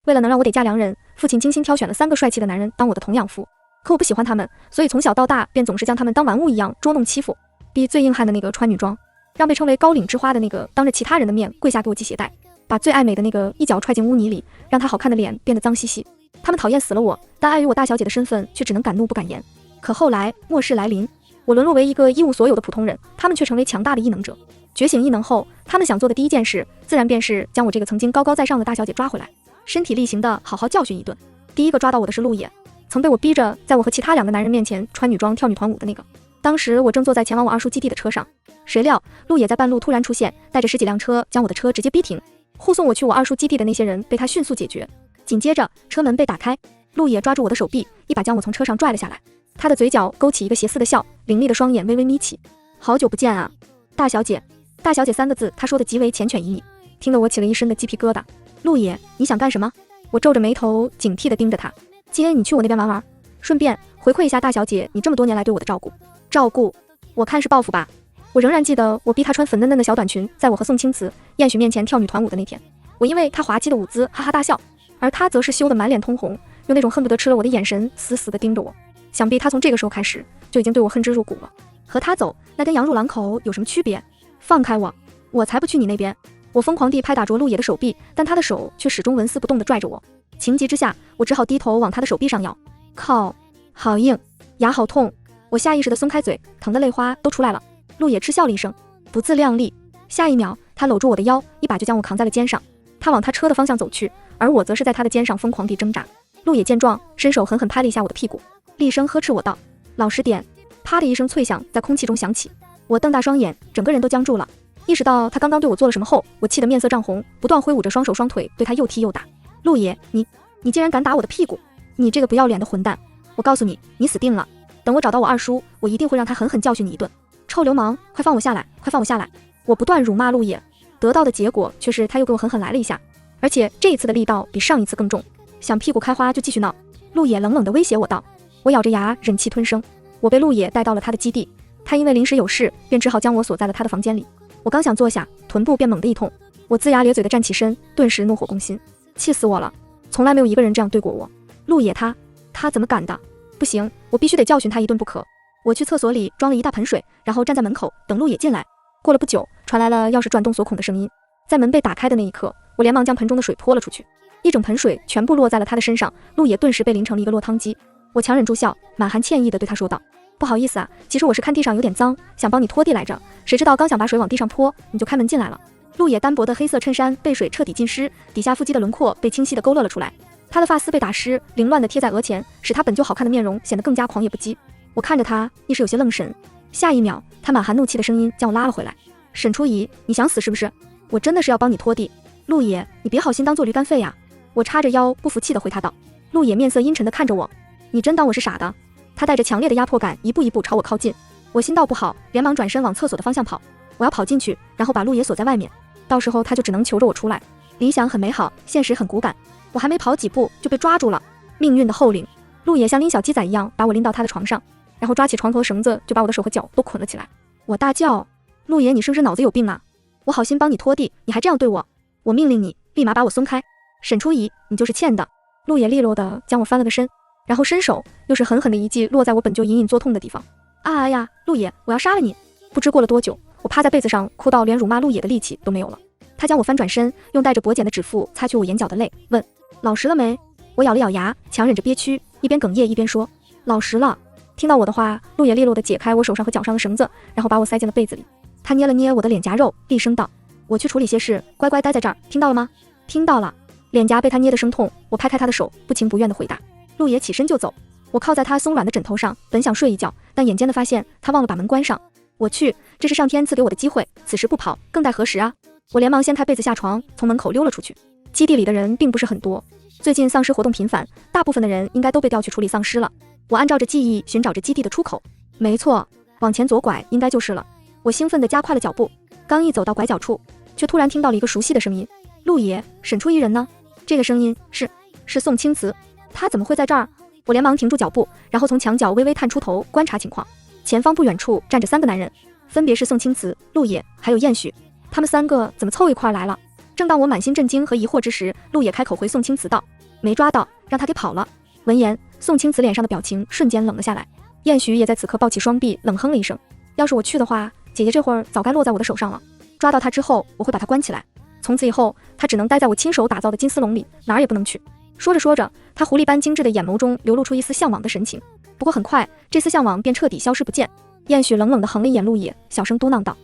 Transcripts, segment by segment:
为了能让我得嫁良人，父亲精心挑选了3个帅气的男人当我的童养夫。可我不喜欢他们，所以从小到大便总是将他们当玩物一样捉弄欺负，逼最硬汉的那个穿女装，让被称为高岭之花的那个当着其他人的面跪下给我系鞋带，把最爱美的那个一脚踹进污泥里，让他好看的脸变得脏兮兮。他们讨厌死了我，但碍于我大小姐的身份，却只能敢怒不敢言。可后来末世来临，我沦落为一个一无所有的普通人，他们却成为强大的异能者。觉醒异能后，他们想做的第一件事，自然便是将我这个曾经高高在上的大小姐抓回来，身体力行的好好教训一顿。第一个抓到我的是陆野，曾被我逼着在我和其他2个男人面前穿女装跳女团舞的那个。当时我正坐在前往我二叔基地的车上，谁料陆野在半路突然出现，带着10几辆车将我的车直接逼停。护送我去我二叔基地的那些人被他迅速解决。紧接着车门被打开，陆野抓住我的手臂，一把将我从车上拽了下来。他的嘴角勾起一个邪肆的笑，凌厉的双眼微微眯起。好久不见啊，大小姐。大小姐3个字，他说的极为缱绻旖旎，听得我起了一身的鸡皮疙瘩。陆野，你想干什么？我皱着眉头警惕地盯着他。今天你去我那边玩玩，顺便回馈一下大小姐你这么多年来对我的照顾。照顾？我看是报复吧。我仍然记得我逼他穿粉嫩嫩的小短裙，在我和宋青瓷、燕许面前跳女团舞的那天，我因为他滑稽的舞姿哈哈大笑，而他则是羞得满脸通红，用那种恨不得吃了我的眼神死死地盯着我。想必他从这个时候开始就已经对我恨之入骨了。和他走，那跟羊入狼口有什么区别？放开我，我才不去你那边。我疯狂地拍打着陆野的手臂，但他的手却始终纹丝不动地拽着我。情急之下，我只好低头往他的手臂上咬。靠，好硬，牙好痛。我下意识地松开嘴，疼得泪花都出来了。陆野嗤笑了一声，不自量力。下一秒，他搂住我的腰，一把就将我扛在了肩上。他往他车的方向走去，而我则是在他的肩上疯狂地挣扎。陆野见状，伸手狠狠拍了一下我的屁股，厉声呵斥我道：“老实点！”啪的一声脆响在空气中响起。我瞪大双眼，整个人都僵住了。意识到他刚刚对我做了什么后，我气得面色涨红，不断挥舞着双手双腿，对他又踢又打。陆野，你竟然敢打我的屁股！你这个不要脸的混蛋！我告诉你，你死定了！等我找到我二叔，我一定会让他狠狠教训你一顿！臭流氓，快放我下来！快放我下来！我不断辱骂陆野，得到的结果却是他又给我狠狠来了一下，而且这一次的力道比上一次更重。想屁股开花就继续闹！陆野冷冷地威胁我道。我咬着牙忍气吞声。我被陆野带到了他的基地，他因为临时有事，便只好将我锁在了他的房间里。我刚想坐下，臀部便猛地一痛，我龇牙咧嘴地站起身，顿时怒火攻心，气死我了！从来没有一个人这样对过我。陆野他怎么敢的？不行，我必须得教训他一顿不可。我去厕所里装了一大盆水，然后站在门口等陆野进来。过了不久，传来了钥匙转动锁孔的声音。在门被打开的那一刻，我连忙将盆中的水泼了出去，一整盆水全部落在了他的身上，陆野顿时被淋成了一个落汤鸡。我强忍住笑，满含歉意地对他说道：“不好意思啊，其实我是看地上有点脏，想帮你拖地来着，谁知道刚想把水往地上泼，你就开门进来了。”陆野单薄的黑色衬衫被水彻底浸湿，底下腹肌的轮廓被清晰地勾勒了出来，他的发丝被打湿，凌乱地贴在额前，使他本就好看的面容显得更加狂野不羁。我看着他，一时有些愣神。下一秒，他满含怒气的声音将我拉了回来：“沈初怡，你想死是不是？我真的是要帮你拖地。陆野，你别好心当做驴肝肺呀！”我叉着腰不服气地回他道。陆野面色阴沉地看着我：“你真当我是傻的？”他带着强烈的压迫感一步一步朝我靠近，我心道不好，连忙转身往厕所的方向跑。我要跑进去，然后把陆野锁在外面，到时候他就只能求着我出来。理想很美好，现实很骨感，我还没跑几步就被抓住了。命运的后领，陆野像拎小鸡仔一样把我拎到他的床上，然后抓起床头的绳子就把我的手和脚都捆了起来。我大叫：“陆野，你是不是脑子有病啊？我好心帮你拖地，你还这样对我！我命令你立马把我松开！沈初怡，你就是欠的！”陆野利落地将我翻了个身，然后伸手又是狠狠的一记落在我本就隐隐作痛的地方。啊呀，陆野，我要杀了你！不知过了多久，我趴在被子上哭到连辱骂陆野的力气都没有了。他将我翻转身，用带着薄茧的指腹擦去我眼角的泪，问：“老实了没？”我咬了咬牙，强忍着憋屈，一边哽咽一边说：“老实了。”听到我的话，陆野利落地解开我手上和脚上的绳子，然后把我塞进了被子里。他捏了捏我的脸颊肉，厉声道：“我去处理些事，乖乖待在这儿，听到了吗？”听到了。脸颊被他捏得生痛，我拍开他的手，不情不愿地回答。陆野起身就走，我靠在他松软的枕头上，本想睡一觉，但眼尖地发现他忘了把门关上。我去，这是上天赐给我的机会，此时不跑，更待何时啊！我连忙掀开被子下床，从门口溜了出去。基地里的人并不是很多，最近丧尸活动频繁，大部分的人应该都被调去处理丧尸了。我按照着记忆寻找着基地的出口，没错，往前左拐应该就是了。我兴奋地加快了脚步，刚一走到拐角处，却突然听到了一个熟悉的声音：“陆野，沈初怡人呢？”这个声音是宋青瓷，他怎么会在这儿？我连忙停住脚步，然后从墙角微微探出头观察情况。前方不远处站着3个男人，分别是宋青瓷、陆野还有燕许。他们3个怎么凑一块来了？正当我满心震惊和疑惑之时，陆野开口回宋青瓷道：“没抓到，让他给跑了。闻言，宋青子脸上的表情瞬间冷了下来。燕许也在此刻抱起双臂，冷哼了一声。要是我去的话，姐姐这会儿早该落在我的手上了。抓到他之后，我会把他关起来。从此以后，他只能待在我亲手打造的金丝笼里，哪儿也不能去。说着说着，他狐狸般精致的眼眸中流露出一丝向往的神情。不过很快，这丝向往便彻底消失不见。燕许冷冷地横了一眼陆野，小声嘟囔道：“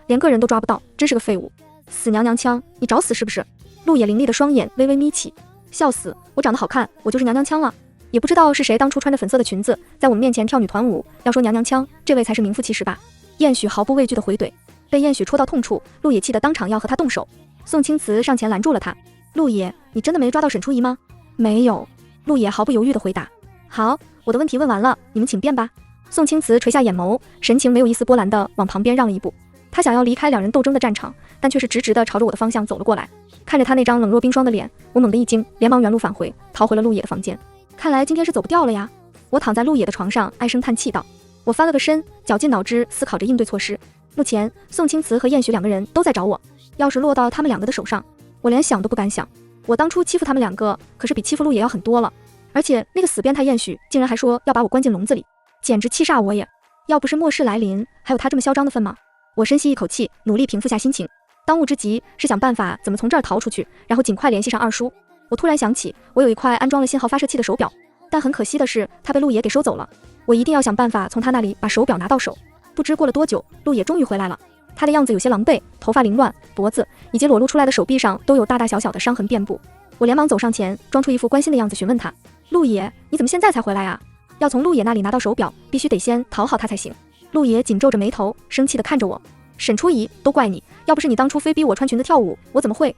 连个人都抓不到，真是个废物！死娘娘腔，你找死是不是？”陆野凌厉的双眼微微眯起，笑死，我长得好看，我就是娘娘腔了。也不知道是谁当初穿着粉色的裙子，在我们面前跳女团舞，要说娘娘腔，这位才是名副其实吧。燕许毫不畏惧地回怼。被燕许戳到痛处，陆野气得当场要和他动手。宋青瓷上前拦住了他。陆野，你真的没抓到沈初怡吗？没有。陆野毫不犹豫地回答。好，我的问题问完了，你们请便吧。宋青瓷垂下眼眸，神情没有一丝波澜地往旁边让了一步。他想要离开两人斗争的战场，但却是直直地朝着我的方向走了过来。看着他那张冷若冰霜的脸，我猛地一惊，连忙原路返回，逃回了陆野的房间。看来今天是走不掉了呀。我躺在陆野的床上，唉声叹气道。我翻了个身，绞尽脑汁思考着应对措施。目前宋青瓷和燕许两个人都在找我，要是落到他们两个的手上，我连想都不敢想。我当初欺负他们两个，可是比欺负陆野要很多了。而且那个死变态燕许竟然还说要把我关进笼子里，简直气煞我也。要不是末世来临，还有他这么嚣张的份吗？我深吸一口气，努力平复下心情。当务之急是想办法怎么从这儿逃出去，然后尽快联系上二叔。我突然想起，我有一块安装了信号发射器的手表，但很可惜的是，他被陆野给收走了。我一定要想办法从他那里把手表拿到手。不知过了多久，陆野终于回来了。他的样子有些狼狈，头发凌乱，脖子以及裸露出来的手臂上都有大大小小的伤痕遍布。我连忙走上前，装出一副关心的样子询问他：陆野，你怎么现在才回来啊？要从陆野那里拿到手表，必须得先讨好他才行。陆野紧皱着眉头，生气地看着我。沈初怡，都怪你，要不是你当初非逼我穿裙子跳舞，我怎么会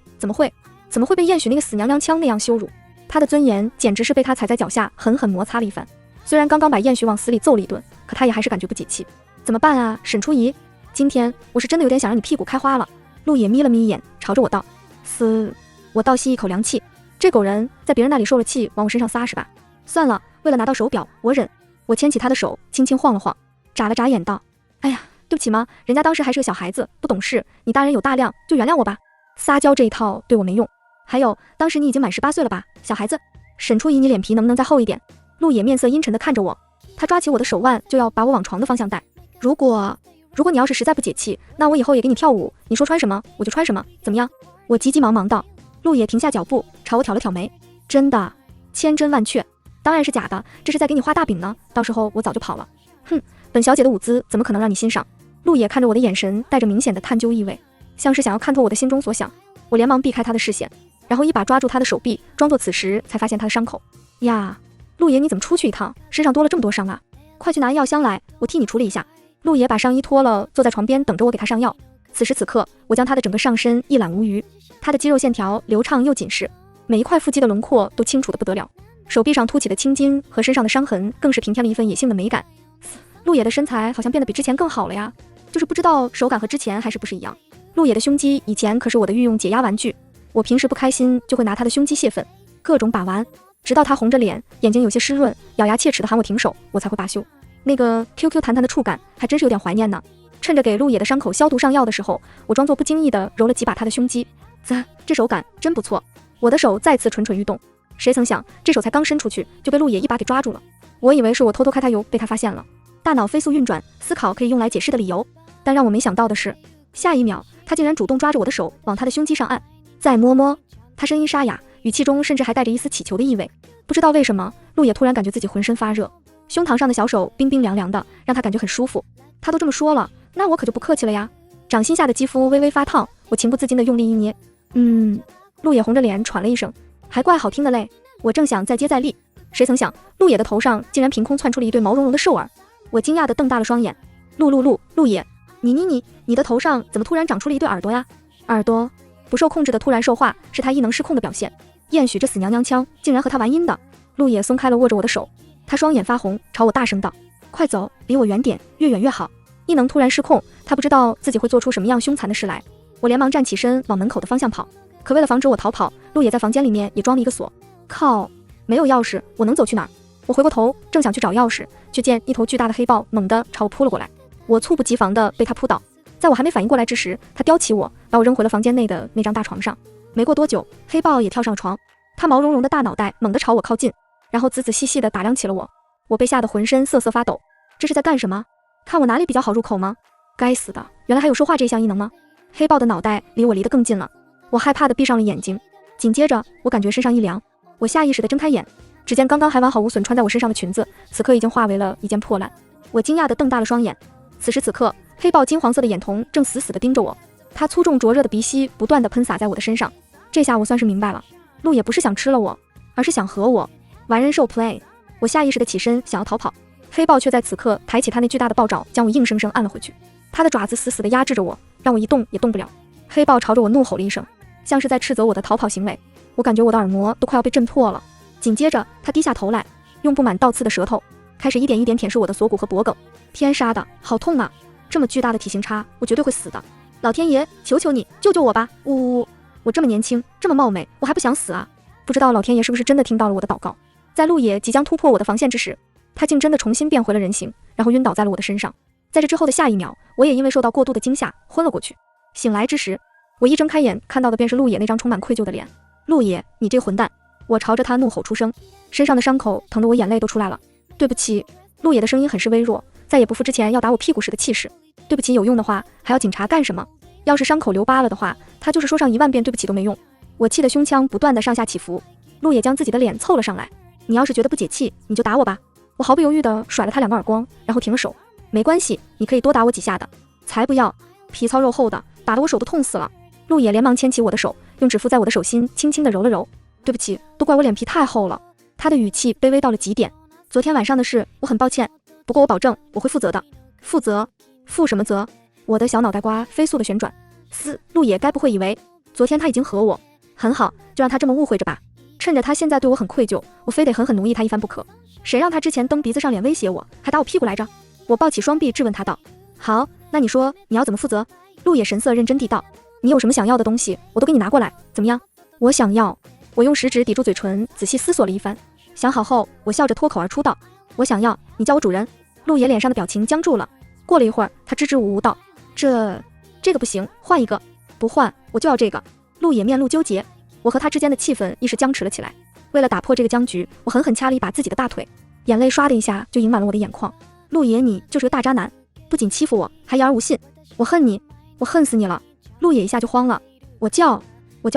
被燕许那个死娘娘腔那样羞辱？他的尊严简直是被他踩在脚下，狠狠摩擦了一番。虽然刚刚把燕许往死里揍了一顿，可他也还是感觉不解气。怎么办啊，沈初怡？今天我是真的有点想让你屁股开花了。陆野眯了眯眼，朝着我道：我倒吸一口凉气，这狗人在别人那里受了气，往我身上撒是吧？算了，为了拿到手表，我忍。我牵起他的手，轻轻晃了晃，眨了眨眼道：哎呀，对不起嘛，人家当时还是个小孩子，不懂事，你大人有大量，就原谅我吧。撒娇这一套对我没用。还有，当时你已经满18岁了吧，小孩子。沈初怡，你脸皮能不能再厚一点？陆野面色阴沉地看着我，他抓起我的手腕就要把我往床的方向带。如果你要是实在不解气，那我以后也给你跳舞，你说穿什么我就穿什么，怎么样？我急急忙忙道。陆野停下脚步，朝我挑了挑眉。真的？千真万确？当然是假的，这是在给你画大饼呢，到时候我早就跑了。哼，本小姐的舞姿怎么可能让你欣赏？陆野看着我的眼神带着明显的探究意味，像是想要看透我的心中所想。我连忙避开他的视线，然后一把抓住他的手臂，装作此时才发现他的伤口。呀，陆野，你怎么出去一趟，身上多了这么多伤啊？快去拿药箱来，我替你处理一下。陆野把上衣脱了，坐在床边等着我给他上药。此时此刻，我将他的整个上身一览无余，他的肌肉线条流畅又紧实，每一块腹肌的轮廓都清楚得不得了，手臂上凸起的青筋和身上的伤痕更是平添了一份野性的美感。陆野的身材好像变得比之前更好了呀，就是不知道手感和之前还是不是一样。陆野的胸肌以前可是我的御用解压玩具，我平时不开心就会拿他的胸肌泄愤，各种把玩，直到他红着脸，眼睛有些湿润，咬牙切齿地喊我停手，我才会罢休。那个 QQ 弹弹的触感还真是有点怀念呢。趁着给陆野的伤口消毒上药的时候，我装作不经意地揉了几把他的胸肌。这手感真不错。我的手再次蠢蠢欲动，谁曾想这手才刚伸出去就被陆野一把给抓住了。我以为是我偷偷开他油被他发现了，大脑飞速运转，思考可以用来解释的理由。但让我没想到的是，下一秒他竟然主动抓着我的手往他的胸肌上按，再摸摸。他声音沙哑，语气中甚至还带着一丝乞求的意味。不知道为什么，陆野突然感觉自己浑身发热，胸膛上的小手冰冰凉凉的，让他感觉很舒服。他都这么说了，那我可就不客气了呀。掌心下的肌肤微微发烫，我情不自禁地用力一捏。陆野红着脸喘了一声，还怪好听的嘞。我正想再接再厉，谁曾想陆野的头上竟然凭空窜出了一对毛茸茸的兽耳。我惊讶地瞪大了双眼。陆野，你的头上怎么突然长出了一对耳朵呀？耳朵？不受控制的突然兽化是他异能失控的表现。燕许这死娘娘腔竟然和他玩阴的。陆野松开了握着我的手，他双眼发红，朝我大声道：快走，离我远点，越远越好。异能突然失控，他不知道自己会做出什么样凶残的事来。我连忙站起身往门口的方向跑，可为了防止我逃跑，陆野在房间里面也装了一个锁。靠，没有钥匙，我能走去哪儿？我回过头正想去找钥匙，却见一头巨大的黑豹猛地朝我扑了过来。我猝不及防地被他扑倒，在我还没反应过来之时，他叼起我，把我扔回了房间内的那张大床上。没过多久，黑豹也跳上了床。他毛茸茸的大脑袋猛地朝我靠近，然后仔仔细细地打量起了我。我被吓得浑身瑟瑟发抖，这是在干什么？看我哪里比较好入口吗？该死的，原来还有说话这项异能吗？黑豹的脑袋离我离得更近了，我害怕地闭上了眼睛。紧接着，我感觉身上一凉，我下意识地睁开眼，只见刚刚还完好无损穿在我身上的裙子，此刻已经化为了一件破烂。我惊讶地瞪大了双眼。此时此刻，黑豹金黄色的眼瞳正死死地盯着我，他粗重灼热的鼻息不断地喷洒在我的身上。这下我算是明白了，鹿也不是想吃了我，而是想和我玩人兽 play。 我下意识地起身想要逃跑，黑豹却在此刻抬起他那巨大的豹爪，将我硬生生按了回去。他的爪子死死地压制着我，让我一动也动不了。黑豹朝着我怒吼了一声，像是在斥责我的逃跑行为。我感觉我的耳膜都快要被震破了。紧接着他低下头来，用布满倒刺的舌头开始一点一点舔舐我的锁骨和脖颈。天杀的，好痛啊！这么巨大的体型差，我绝对会死的。老天爷，求求你救救我吧！呜呜呜！我这么年轻，这么貌美，我还不想死啊？不知道老天爷是不是真的听到了我的祷告，在鹿野即将突破我的防线之时，他竟真的重新变回了人形，然后晕倒在了我的身上。在这之后的下一秒，我也因为受到过度的惊吓昏了过去。醒来之时，我一睁开眼看到的便是鹿野那张充满愧疚的脸。鹿野，你这混蛋！我朝着他怒吼出声，身上的伤口疼得我眼泪都出来了。对不起。鹿野的声音很是微弱，再也不复之前要打我屁股时的气势。对不起有用的话，还要警察干什么？要是伤口留疤了的话，他就是说上10000遍对不起都没用。我气得胸腔不断的上下起伏。鹿野将自己的脸凑了上来，你要是觉得不解气，你就打我吧。我毫不犹豫地甩了他2个耳光，然后停了手。没关系，你可以多打我几下的。才不要，皮糙肉厚的，打得我手都痛死了。鹿野连忙牵起我的手，用指腹在我的手心轻轻地揉了揉。对不起，都怪我脸皮太厚了。他的语气卑微到了极点。昨天晚上的事，我很抱歉，不过我保证我会负责的。负责？负什么责？我的小脑袋瓜飞速的旋转。鹿野该不会以为昨天他已经和我很好，就让他这么误会着吧。趁着他现在对我很愧疚，我非得狠狠奴役他一番不可。谁让他之前蹬鼻子上脸威胁我，还打我屁股来着？我抱起双臂质问他道。好，那你说你要怎么负责？鹿野神色认真地道。你有什么想要的东西，我都给你拿过来，怎么样？我想要。我用食指抵住嘴唇，仔细思索了一番，想好后，我笑着脱口而出道。我想要，你叫我主人。鹿野脸上的表情僵住了。过了一会儿，他支支吾吾道。这个不行，换一个。不换，我就要这个。鹿野面露纠结。我和他之间的气氛一时僵持了起来。为了打破这个僵局，我狠狠掐了一把自己的大腿，眼泪刷的一下就盈满了我的眼眶。鹿野，你就是个大渣男，不仅欺负我，还言而无信。我恨你，我恨死你了。鹿野一下就慌了。我叫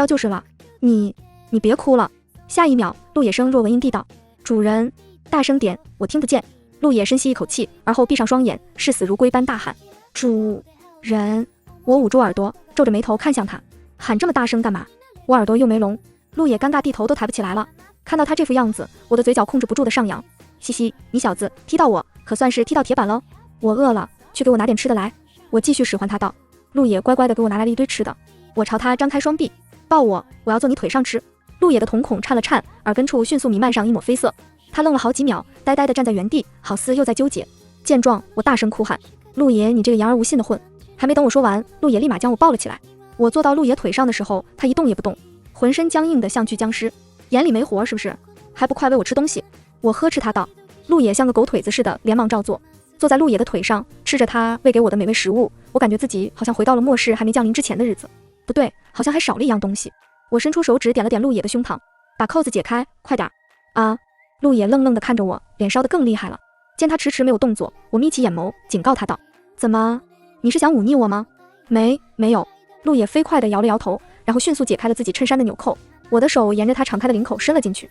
就是了。你别哭了。下一秒，鹿野声若闻音地道。主人，大声点，我听不见。鹿野深吸一口气，而后闭上双眼，视死如归般大喊。主人。我捂住耳朵，皱着眉头看向他，喊这么大声干嘛？我耳朵又没聋。鹿野尴尬地头都抬不起来了。看到他这副样子，我的嘴角控制不住的上扬。嘻嘻，你小子踢到我，可算是踢到铁板喽。我饿了，去给我拿点吃的来。我继续使唤他道。鹿野乖乖地给我拿来了一堆吃的。我朝他张开双臂，抱我，我要坐你腿上吃。鹿野的瞳孔颤了颤，耳根处迅速弥漫上一抹绯色。他愣了好几秒，呆呆地站在原地，好似又在纠结。见状，我大声哭喊：鹿野，你这个言而无信的混！还没等我说完，鹿野立马将我抱了起来。我坐到鹿野腿上的时候，他一动也不动，浑身僵硬的像具僵尸，眼里没活是不是？还不快喂我吃东西！我呵斥他道。鹿野像个狗腿子似的，连忙照做。坐在鹿野的腿上，吃着他喂给我的美味食物，我感觉自己好像回到了末世还没降临之前的日子。不对，好像还少了一样东西。我伸出手指点了点鹿野的胸膛，把扣子解开，快点！啊！鹿野愣愣地看着我，脸烧得更厉害了。见他迟迟没有动作，我眯起眼眸，警告他道：怎么？你是想忤逆我吗？没有。鹿野飞快地摇了摇头，然后迅速解开了自己衬衫的纽扣。我的手沿着他敞开的领口伸了进去。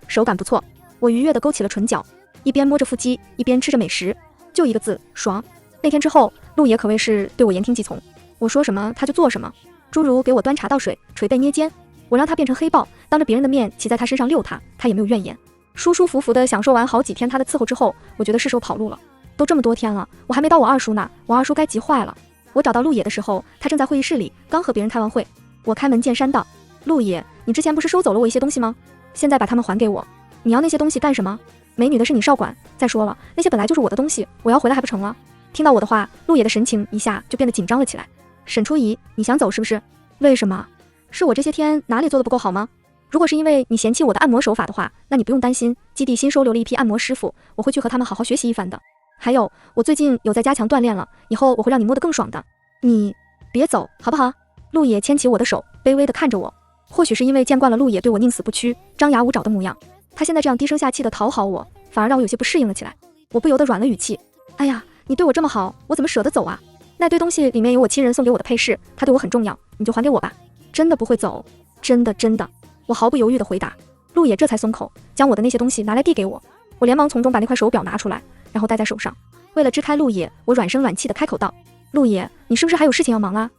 手感不错。我愉悦地勾起了唇角，一边摸着腹肌，一边吃着美食，就一个字，爽。那天之后，鹿野可谓是对我言听计从，我说什么他就做什么，诸如给我端茶倒水、捶背捏肩，我让他变成黑豹，当着别人的面骑在他身上遛他，他也没有怨言。舒舒服服地享受完好几天他的伺候之后，我觉得是时候跑路了。都这么多天了，我还没到我二叔呢，我二叔该急坏了。我找到鹿野的时候，他正在会议室里，刚和别人开完会。我开门见山道：鹿野，你之前不是收走了我一些东西吗？现在把它们还给我。你要那些东西干什么？美女的是你少管。再说了，那些本来就是我的东西，我要回来还不成了？听到我的话，鹿野的神情一下就变得紧张了起来。沈初怡，你想走是不是？为什么？是我这些天哪里做的不够好吗？如果是因为你嫌弃我的按摩手法的话，那你不用担心，基地新收留了一批按摩师傅，我会去和他们好好学习一番的。还有，我最近有在加强锻炼了，以后我会让你摸得更爽的。你别走好不好？鹿野牵起我的手，卑微地看着我。或许是因为见惯了陆野对我宁死不屈、张牙舞爪的模样，他现在这样低声下气的讨好我，反而让我有些不适应了起来。我不由得软了语气，哎呀，你对我这么好，我怎么舍得走啊？那堆东西里面有我亲人送给我的配饰，他对我很重要，你就还给我吧。真的不会走？真的。我毫不犹豫地回答。陆野这才松口，将我的那些东西拿来递给我。我连忙从中把那块手表拿出来，然后戴在手上。为了支开陆野，我软声软气地开口道：陆野，你是不是还有事情要忙啊？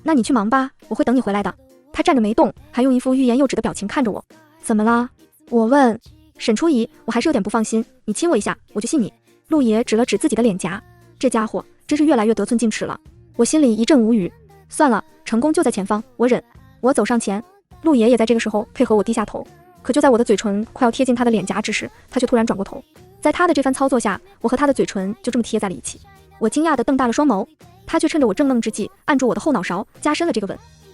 那你去忙吧，我会等你回来的。他站着没动，还用一副欲言又止的表情看着我。怎么啦？我问。沈初怡，我还是有点不放心，你亲我一下，我就信你。陆野指了指自己的脸颊，这家伙真是越来越得寸进尺了。我心里一阵无语。算了，成功就在前方，我忍。我走上前，陆野也在这个时候配合我低下头。可就在我的嘴唇快要贴近他的脸颊之时，他却突然转过头。在他的这番操作下，我和他的嘴唇就这么贴在了一起。我惊讶地瞪大了双眸，他却趁着我正愣之际，按住我的后脑勺，加深了这个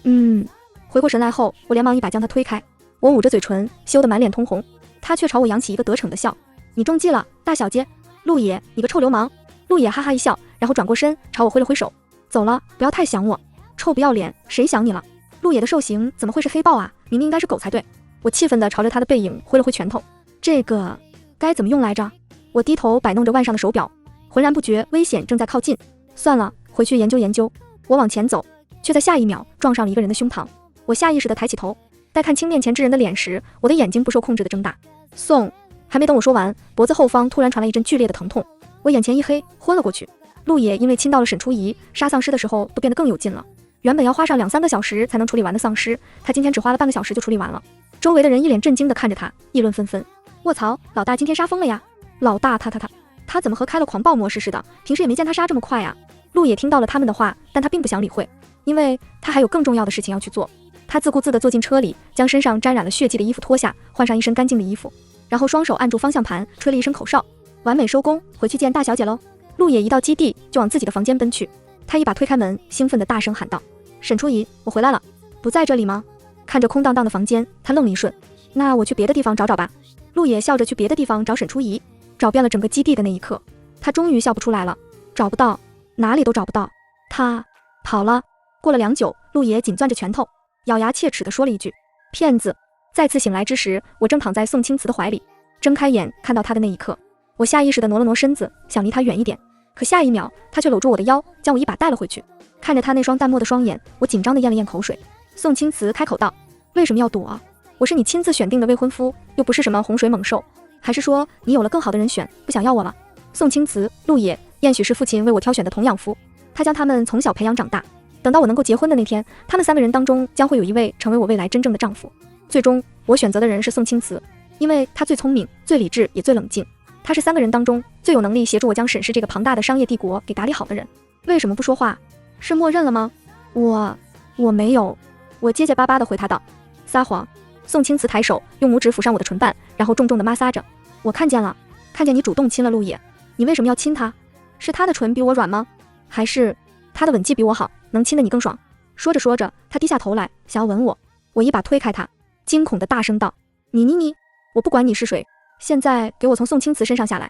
吻。回过神来后，我连忙一把将他推开。我捂着嘴唇，羞得满脸通红。他却朝我扬起一个得逞的笑。你中计了，大小姐。陆野，你个臭流氓。陆野哈哈一笑，然后转过身朝我挥了挥手，走了，不要太想我。臭不要脸，谁想你了？陆野的兽行怎么会是黑豹啊？明明应该是狗才对。我气愤地朝着他的背影挥了挥拳头。这个该怎么用来着？我低头摆弄着腕上的手表，浑然不觉危险正在靠近。算了，回去研究研究。我往前走，却在下一秒撞上了一个人的胸膛。我下意识地抬起头，待看清面前之人的脸时，我的眼睛不受控制地睁大。宋，还没等我说完，脖子后方突然传来一阵剧烈的疼痛，我眼前一黑，昏了过去。陆野因为亲到了沈初怡，杀丧尸的时候都变得更有劲了。原本要花上2-3个小时才能处理完的丧尸，他今天只花了半个小时就处理完了。周围的人一脸震惊地看着他，议论纷纷。卧槽，老大今天杀疯了呀！老大他怎么和开了狂暴模式似的？平时也没见他杀这么快啊！陆野听到了他们的话，但他并不想理会，因为他还有更重要的事情要去做。他自顾自地坐进车里，将身上沾染了血迹的衣服脱下，换上一身干净的衣服，然后双手按住方向盘，吹了一声口哨。完美收工，回去见大小姐喽！陆野一到基地就往自己的房间奔去，他一把推开门，兴奋地大声喊道：沈初怡，我回来了。不在这里吗？看着空荡荡的房间，他愣了一瞬。那我去别的地方找找吧。陆野笑着去别的地方找沈初怡，找遍了整个基地的那一刻，他终于笑不出来了。找不到，哪里都找不到，他跑了。过了良久，陆野紧攥着拳头，咬牙切齿地说了一句：骗子。再次醒来之时，我正躺在宋青瓷的怀里，睁开眼看到他的那一刻，我下意识地挪了挪身子，想离他远一点，可下一秒他却搂住我的腰，将我一把带了回去。看着他那双淡漠的双眼，我紧张地咽了咽口水。宋青瓷开口道：为什么要躲？我是你亲自选定的未婚夫，又不是什么洪水猛兽，还是说你有了更好的人选，不想要我了？宋青瓷、陆野、燕许是父亲为我挑选的童养夫，他将他们从小培养长大，等到我能够结婚的那天，他们3个人当中将会有一位成为我未来真正的丈夫。最终我选择的人是宋青瓷，因为他最聪明、最理智也最冷静，他是3个人当中最有能力协助我将沈氏这个庞大的商业帝国给打理好的人。为什么不说话？是默认了吗？我没有。我结结巴巴地回他道：撒谎。宋青瓷抬手用拇指抚上我的唇瓣，然后重重地摩挲着。我看见了，看见你主动亲了陆野。你为什么要亲他？是他的唇比我软吗？还是他的吻技比我好，能亲得你更爽？说着说着，他低下头来想要吻我，我一把推开他，惊恐地大声道：你，我不管你是谁，现在给我从宋青瓷身上下来。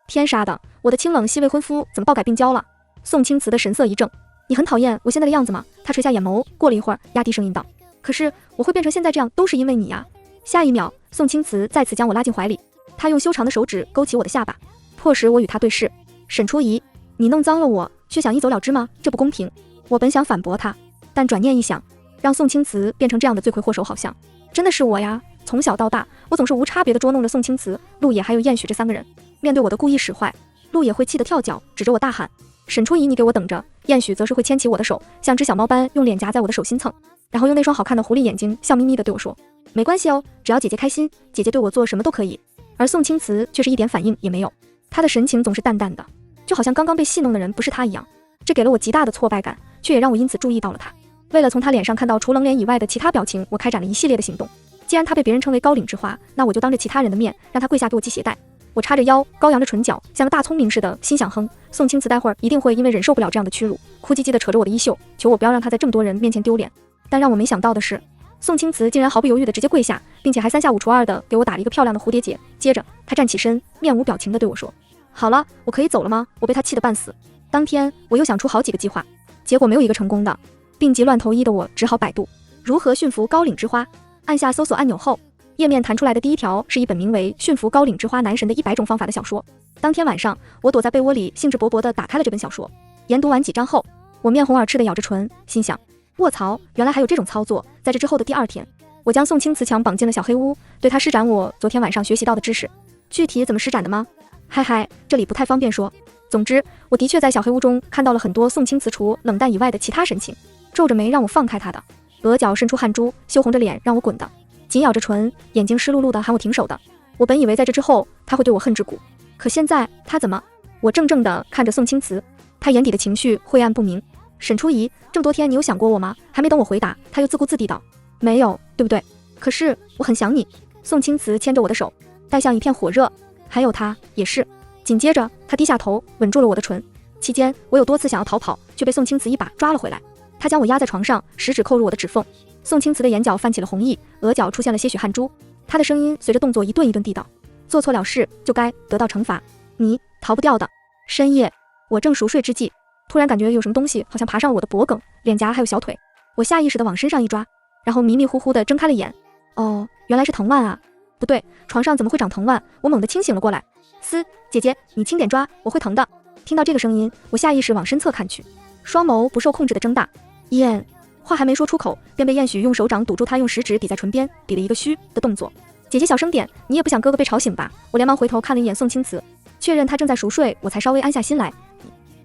天杀的，我的清冷系未婚夫怎么暴改病娇了？宋青瓷的神色一怔：你很讨厌我现在的样子吗？他垂下眼眸，过了一会儿压低声音道：可是我会变成现在这样都是因为你呀。下一秒，宋青瓷再次将我拉进怀里，他用修长的手指勾起我的下巴，迫使我与他对视。沈初怡，你弄脏了我，却想一走了之吗？这不公平。我本想反驳他，但转念一想，让宋青瓷变成这样的罪魁祸首，好像真的是我呀。从小到大，我总是无差别地捉弄着宋青瓷、陆野还有燕许这3个人。面对我的故意使坏，陆野会气得跳脚，指着我大喊：沈初怡，你给我等着！燕许则是会牵起我的手，像只小猫般用脸颊在我的手心蹭，然后用那双好看的狐狸眼睛笑眯眯地对我说：没关系哦，只要姐姐开心，姐姐对我做什么都可以。而宋青瓷却是一点反应也没有，她的神情总是淡淡的，就好像刚刚被戏弄的人不是她一样。这给了我极大的挫败感，却也让我因此注意到了她。为了从她脸上看到除冷脸以外的其他表情，我开展了一系列的行动。既然她被别人称为高岭之花，那我就当着其他人的面让她跪下给我系鞋带。我叉着腰，高扬着唇角，像个大聪明似的，心想哼，宋青瓷待会儿一定会因为忍受不了这样的屈辱，哭唧唧地扯着我的衣袖，求我不要让她在这么多人面前丢脸。但让我没想到的是，宋青瓷竟然毫不犹豫地直接跪下，并且还3下5除2地给我打了一个漂亮的蝴蝶结。接着她站起身，面无表情地对我说：好了，我可以走了吗？我被她气得半死。当天我又想出好几个计划，结果没有一个成功的。病急乱投医的我只好百度如何驯服高岭之花？按下搜索按钮后，页面弹出来的第一条是一本名为《驯服高岭之花男神的100种方法》的小说。当天晚上，我躲在被窝里，兴致勃勃地打开了这本小说。研读完几章后，我面红耳赤地咬着唇，心想：卧槽，原来还有这种操作！在这之后的第2天，我将宋青瓷强绑进了小黑屋，对他施展我昨天晚上学习到的知识。具体怎么施展的吗？嗨嗨，这里不太方便说。总之，我的确在小黑屋中看到了很多宋青瓷除冷淡以外的其他神情，皱着眉让我放开他的，额角渗出汗珠，羞红着脸让我滚的，紧咬着唇，眼睛湿漉漉的喊我停手的。我本以为在这之后他会对我恨之骨，可现在他怎么？我怔怔地看着宋青瓷，他眼底的情绪晦暗不明。沈初怡，这么多天你有想过我吗？还没等我回答，他又自顾自地道：没有，对不对？可是我很想你。宋青瓷牵着我的手，带向一片火热。还有他也是。紧接着他低下头吻住了我的唇，期间我有多次想要逃跑，却被宋青瓷一把抓了回来。他将我压在床上，食指扣入我的指缝。宋青瓷的眼角泛起了红意，额角出现了些许汗珠。他的声音随着动作一顿一顿地道：做错了事就该得到惩罚，你逃不掉的。深夜，我正熟睡之际，突然感觉有什么东西好像爬上我的脖颈、脸颊还有小腿。我下意识地往身上一抓，然后迷迷糊糊地睁开了眼。哦，原来是藤蔓啊！不对，床上怎么会长藤蔓？我猛地清醒了过来。姐姐，你轻点抓，我会疼的。听到这个声音，我下意识往身侧看去，双眸不受控制地睁大。燕，话还没说出口，便被燕许用手掌堵住他用食指抵在唇边，比了一个嘘的动作。姐姐小声点，你也不想哥哥被吵醒吧？我连忙回头看了一眼宋青瓷，确认他正在熟睡，我才稍微安下心来。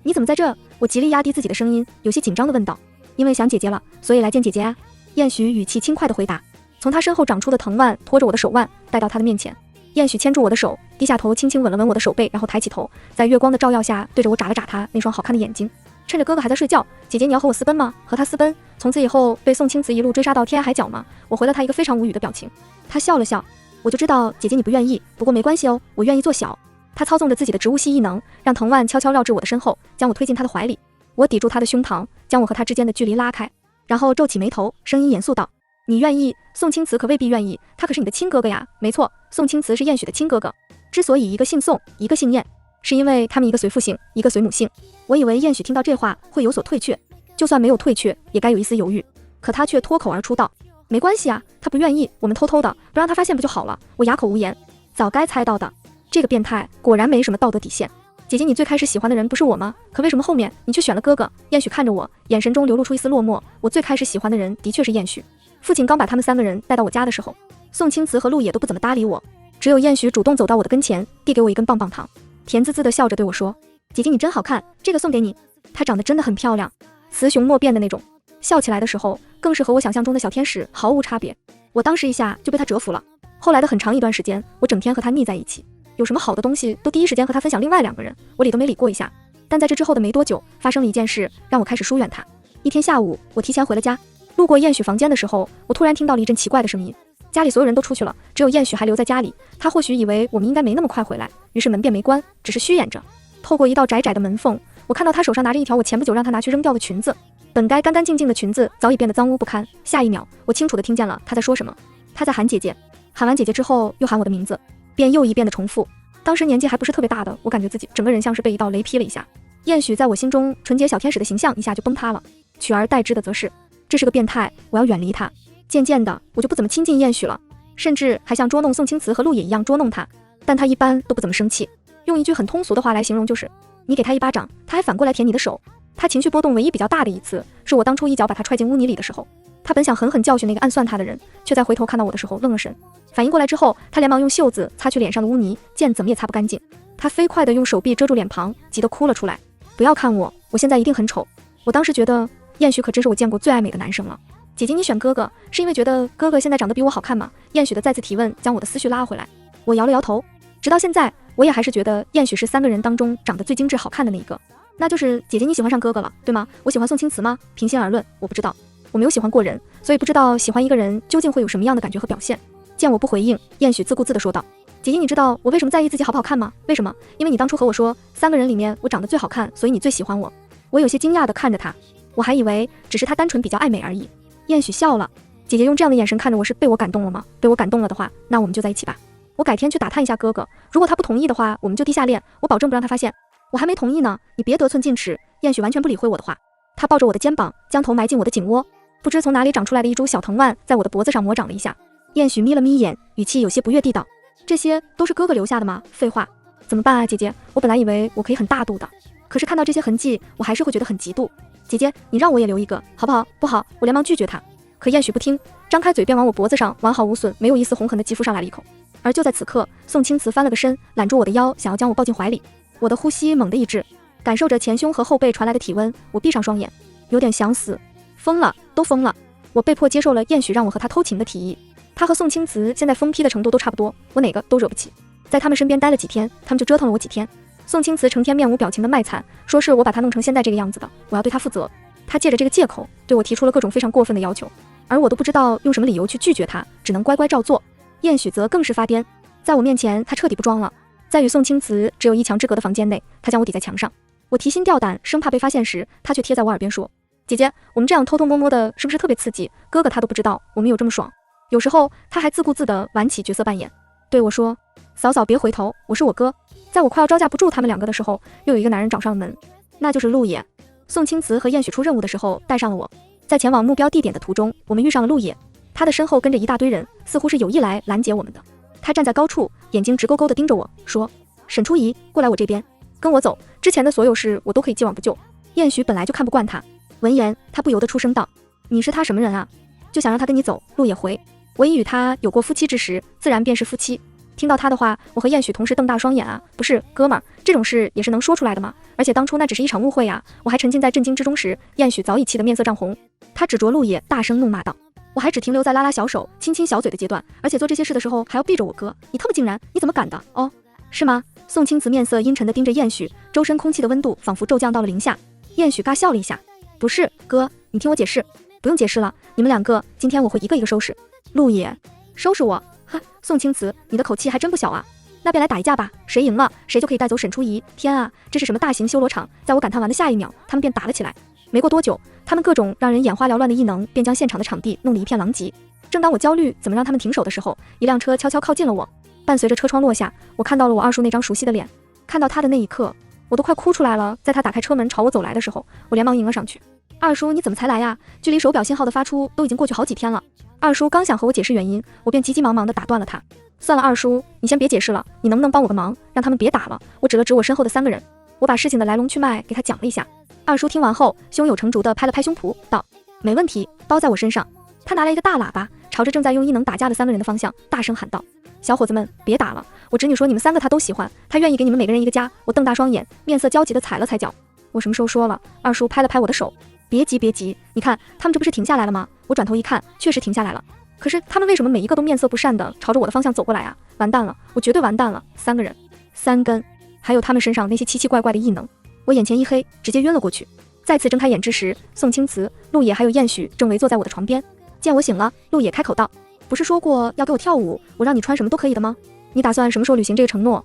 你怎么在这？我极力压低自己的声音，有些紧张地问道。因为想姐姐了，所以来见姐姐啊。燕许语气轻快地回答。从他身后长出的藤蔓拖着我的手腕带到他的面前。燕许牵住我的手，低下头轻轻吻了吻我的手背，然后抬起头，在月光的照耀下对着我眨了眨他那双好看的眼睛。趁着哥哥还在睡觉，姐姐你要和我私奔吗？和他私奔，从此以后被宋青瓷一路追杀到天涯海角吗？我回了他一个非常无语的表情。他笑了笑，我就知道姐姐你不愿意，不过没关系哦，我愿意做小。他操纵着自己的植物系异能，让藤蔓悄悄绕至我的身后，将我推进他的怀里。我抵住他的胸膛，将我和他之间的距离拉开，然后皱起眉头，声音严肃道：你愿意？宋青瓷可未必愿意，他可是你的亲哥哥呀。没错，宋青瓷是燕许的亲哥哥。之所以一个姓宋，一个姓燕，是因为他们一个随父姓，一个随母姓。我以为燕许听到这话会有所退却，就算没有退却，也该有一丝犹豫。可他却脱口而出道：没关系啊，他不愿意，我们偷偷的，不让他发现不就好了？我哑口无言。早该猜到的，这个变态果然没什么道德底线。姐姐，你最开始喜欢的人不是我吗？可为什么后面你却选了哥哥？燕许看着我，眼神中流露出一丝落寞。我最开始喜欢的人的确是燕许。父亲刚把他们3个人带到我家的时候，宋青瓷和陆野都不怎么搭理我，只有燕许主动走到我的跟前，递给我一根棒棒糖，甜滋滋的笑着对我说：姐姐你真好看，这个送给你。她长得真的很漂亮，雌雄莫辨的那种，笑起来的时候更是和我想象中的小天使毫无差别。我当时一下就被她折服了。后来的很长一段时间，我整天和她腻在一起，有什么好的东西都第一时间和她分享另外2个人，我理都没理过一下。但在这之后的没多久，发生了一件事，让我开始疏远她。一天下午，我提前回了家，路过燕许房间的时候，我突然听到了一阵奇怪的声音。家里所有人都出去了，只有燕许还留在家里。他或许以为我们应该没那么快回来，于是门便没关，只是虚掩着。透过一道窄窄的门缝，我看到他手上拿着一条我前不久让他拿去扔掉的裙子。本该干干净净的裙子早已变得脏污不堪。下一秒，我清楚地听见了他在说什么。他在喊姐姐，喊完姐姐之后又喊我的名字，便又一遍的重复。当时年纪还不是特别大的，我感觉自己整个人像是被一道雷劈了一下。燕许在我心中纯洁小天使的形象一下就崩塌了，取而代之的则是这是个变态，我要远离他。渐渐的，我就不怎么亲近燕许了，甚至还像捉弄宋青瓷和陆野一样捉弄他。但他一般都不怎么生气，用一句很通俗的话来形容，就是你给他一巴掌，他还反过来舔你的手。他情绪波动唯一比较大的一次，是我当初一脚把他踹进污泥里的时候。他本想狠狠教训那个暗算他的人，却在回头看到我的时候愣了神。反应过来之后，他连忙用袖子擦去脸上的污泥，见怎么也擦不干净。他飞快地用手臂遮住脸庞，急得哭了出来。不要看我，我现在一定很丑。我当时觉得燕许可真是我见过最爱美的男生了。姐姐，你选哥哥是因为觉得哥哥现在长得比我好看吗？燕许的再次提问将我的思绪拉回来。我摇了摇头，直到现在我也还是觉得燕许是3个人当中长得最精致好看的那一个。那就是姐姐你喜欢上哥哥了，对吗？我喜欢宋青瓷吗？平心而论，我不知道，我没有喜欢过人，所以不知道喜欢一个人究竟会有什么样的感觉和表现。见我不回应，燕许自顾自地说道：姐姐，你知道我为什么在意自己好不好看吗？为什么？因为你当初和我说3个人里面我长得最好看，所以你最喜欢我。我有些惊讶地看着他，我还以为只是他单纯比较爱美而已。燕许笑了，姐姐用这样的眼神看着我，是被我感动了吗？被我感动了的话，那我们就在一起吧。我改天去打探一下哥哥，如果他不同意的话，我们就地下恋，我保证不让他发现。我还没同意呢，你别得寸进尺。燕许完全不理会我的话，他抱着我的肩膀，将头埋进我的颈窝。不知从哪里长出来的一株小藤蔓在我的脖子上魔掌了一下。燕许眯了眯眼，语气有些不悦地道：“这些都是哥哥留下的吗？废话，怎么办啊，姐姐？我本来以为我可以很大度的，可是看到这些痕迹，我还是会觉得很嫉妒。姐姐，你让我也留一个，好不好？”“不好！”我连忙拒绝他。可燕许不听，张开嘴便往我脖子上完好无损、没有一丝红痕的肌肤上来了一口。而就在此刻，宋青瓷翻了个身，揽住我的腰，想要将我抱进怀里。我的呼吸猛地一滞，感受着前胸和后背传来的体温，我闭上双眼，有点想死。疯了，都疯了！我被迫接受了燕许让我和他偷情的提议。他和宋青瓷现在疯批的程度都差不多，我哪个都惹不起。在他们身边待了几天，他们就折腾了我几天。宋青瓷成天面无表情的卖惨，说是我把他弄成现在这个样子的，我要对他负责。他借着这个借口对我提出了各种非常过分的要求，而我都不知道用什么理由去拒绝他，只能乖乖照做。燕许则更是发癫，在我面前他彻底不装了。在与宋青瓷只有一墙之隔的房间内，他将我抵在墙上。我提心吊胆，生怕被发现时，他却贴在我耳边说：“姐姐，我们这样偷偷摸摸的，是不是特别刺激？哥哥他都不知道我们有这么爽。”有时候他还自顾自地玩起角色扮演，对我说：“嫂嫂别回头，我是我哥。”在我快要招架不住他们两个的时候，又有一个男人找上了门，那就是陆野。宋青瓷和燕许出任务的时候带上了我，在前往目标地点的途中，我们遇上了陆野。他的身后跟着一大堆人，似乎是有意来拦截我们的。他站在高处，眼睛直勾勾地盯着我，说：“沈初怡，过来我这边，跟我走。之前的所有事我都可以既往不咎。”燕许本来就看不惯他，闻言他不由得出声道：“你是他什么人啊？就想让他跟你走？”陆野回：“我已与他有过夫妻之实，自然便是夫妻。”听到他的话，我和燕许同时瞪大双眼啊！不是哥们儿，这种事也是能说出来的吗？而且当初那只是一场误会啊！我还沉浸在震惊之中时，燕许早已气得面色涨红，他指着陆野大声怒骂道：“我还只停留在拉拉小手、亲亲小嘴的阶段，而且做这些事的时候还要避着我哥，你他妈竟然，你怎么敢的？哦，是吗？”宋青瓷面色阴沉地盯着燕许，周身空气的温度仿佛骤降到了零下。燕许尬笑了一下：“不是哥，你听我解释。”“不用解释了，你们两个今天我会一个一个收拾。”“陆野，收拾我？哈！”宋青瓷，你的口气还真不小啊！那便来打一架吧，谁赢了，谁就可以带走沈初怡。天啊，这是什么大型修罗场？在我感叹完的下一秒，他们便打了起来。没过多久，他们各种让人眼花缭乱的异能便将现场的场地弄得一片狼藉。正当我焦虑怎么让他们停手的时候，一辆车悄悄靠近了我。伴随着车窗落下，我看到了我二叔那张熟悉的脸。看到他的那一刻，我都快哭出来了。在他打开车门朝我走来的时候，我连忙迎了上去。“二叔，你怎么才来呀？距离手表信号的发出都已经过去好几天了。”二叔刚想和我解释原因，我便急急忙忙地打断了他。“算了，二叔，你先别解释了，你能不能帮我个忙，让他们别打了？”我指了指我身后的3个人，我把事情的来龙去脉给他讲了一下。二叔听完后，胸有成竹地拍了拍胸脯，道：“没问题，包在我身上。”他拿来一个大喇叭，朝着正在用异能打架的3个人的方向大声喊道：“小伙子们，别打了！我侄女说你们3个她都喜欢，她愿意给你们每个人一个家。”我瞪大双眼，面色焦急地踩了踩脚。“我什么时候说了？”二叔拍了拍我的手：“别急别急，你看他们这不是停下来了吗？”我转头一看，确实停下来了。可是他们为什么每一个都面色不善地朝着我的方向走过来啊？完蛋了，我绝对完蛋了！3个人，3根，还有他们身上那些奇奇怪怪的异能，我眼前一黑，直接晕了过去。再次睁开眼之时，宋青瓷、陆野还有燕许正围坐在我的床边。见我醒了，陆野开口道：“不是说过要给我跳舞，我让你穿什么都可以的吗？你打算什么时候履行这个承诺？”“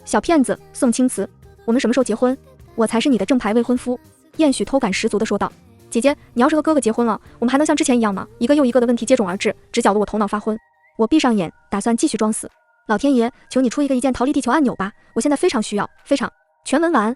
小骗子，宋青瓷，我们什么时候结婚？我才是你的正牌未婚夫。”燕许偷感十足地说道：“姐姐，你要是和哥哥结婚了，我们还能像之前一样吗？”一个又一个的问题接踵而至，直搅得我头脑发昏。我闭上眼，打算继续装死。老天爷，求你出一个一键逃离地球按钮吧！我现在非常需要，非常。全文完。